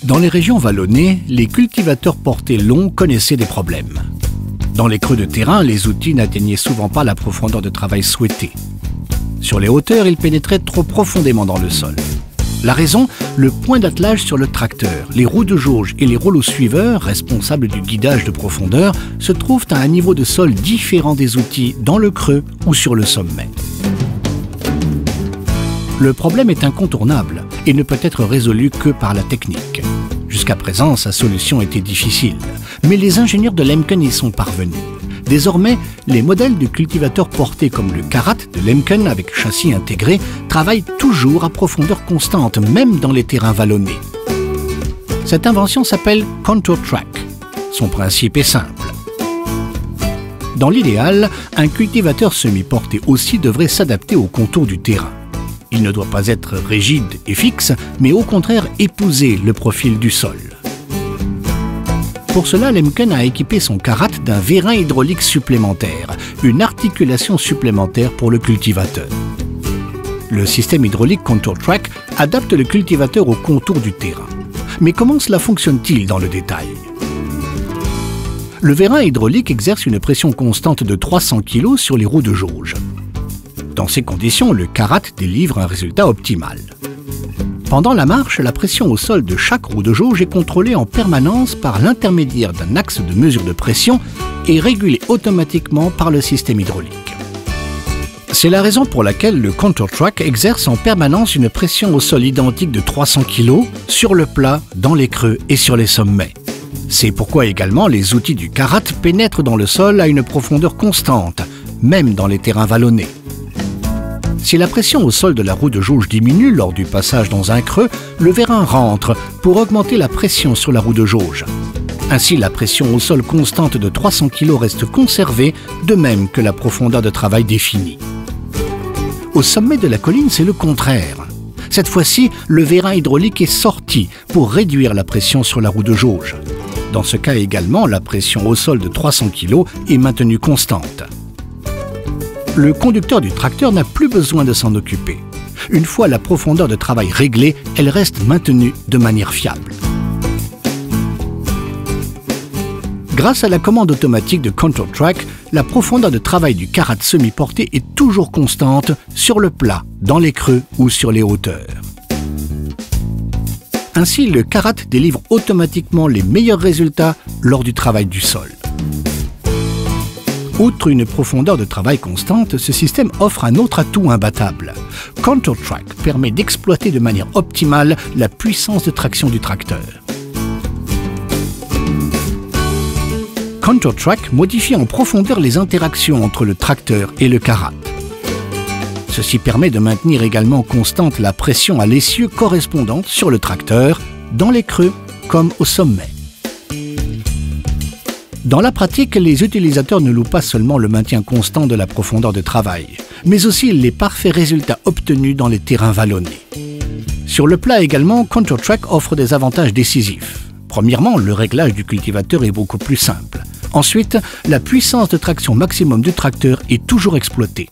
Dans les régions vallonnées, les cultivateurs portés longs connaissaient des problèmes. Dans les creux de terrain, les outils n'atteignaient souvent pas la profondeur de travail souhaitée. Sur les hauteurs, ils pénétraient trop profondément dans le sol. La raison, le point d'attelage sur le tracteur, les roues de jauge et les rouleaux suiveurs, responsables du guidage de profondeur, se trouvent à un niveau de sol différent des outils dans le creux ou sur le sommet. Le problème est incontournable et ne peut être résolu que par la technique. Jusqu'à présent, sa solution était difficile, mais les ingénieurs de Lemken y sont parvenus. Désormais, les modèles de cultivateurs portés comme le Karat de Lemken avec châssis intégré travaillent toujours à profondeur constante, même dans les terrains vallonnés. Cette invention s'appelle Contour Track. Son principe est simple. Dans l'idéal, un cultivateur semi-porté aussi devrait s'adapter aux contours du terrain. Il ne doit pas être rigide et fixe, mais au contraire épouser le profil du sol. Pour cela, Lemken a équipé son Karat d'un vérin hydraulique supplémentaire, une articulation supplémentaire pour le cultivateur. Le système hydraulique Contour Track adapte le cultivateur au contour du terrain. Mais comment cela fonctionne-t-il dans le détail? Le vérin hydraulique exerce une pression constante de 300 kg sur les roues de jauge. Dans ces conditions, le Karat délivre un résultat optimal. Pendant la marche, la pression au sol de chaque roue de jauge est contrôlée en permanence par l'intermédiaire d'un axe de mesure de pression et régulée automatiquement par le système hydraulique. C'est la raison pour laquelle le Contour Track exerce en permanence une pression au sol identique de 300 kg sur le plat, dans les creux et sur les sommets. C'est pourquoi également les outils du Karat pénètrent dans le sol à une profondeur constante, même dans les terrains vallonnés. Si la pression au sol de la roue de jauge diminue lors du passage dans un creux, le vérin rentre pour augmenter la pression sur la roue de jauge. Ainsi, la pression au sol constante de 300 kg reste conservée, de même que la profondeur de travail définie. Au sommet de la colline, c'est le contraire. Cette fois-ci, le vérin hydraulique est sorti pour réduire la pression sur la roue de jauge. Dans ce cas également, la pression au sol de 300 kg est maintenue constante. Le conducteur du tracteur n'a plus besoin de s'en occuper. Une fois la profondeur de travail réglée, elle reste maintenue de manière fiable. Grâce à la commande automatique de Contour Track, la profondeur de travail du Karat semi-porté est toujours constante sur le plat, dans les creux ou sur les hauteurs. Ainsi, le Karat délivre automatiquement les meilleurs résultats lors du travail du sol. Outre une profondeur de travail constante, ce système offre un autre atout imbattable. Contour Track permet d'exploiter de manière optimale la puissance de traction du tracteur. Contour Track modifie en profondeur les interactions entre le tracteur et le Karat. Ceci permet de maintenir également constante la pression à l'essieu correspondante sur le tracteur, dans les creux comme au sommet. Dans la pratique, les utilisateurs ne louent pas seulement le maintien constant de la profondeur de travail, mais aussi les parfaits résultats obtenus dans les terrains vallonnés. Sur le plat également, Contour Track offre des avantages décisifs. Premièrement, le réglage du cultivateur est beaucoup plus simple. Ensuite, la puissance de traction maximum du tracteur est toujours exploitée.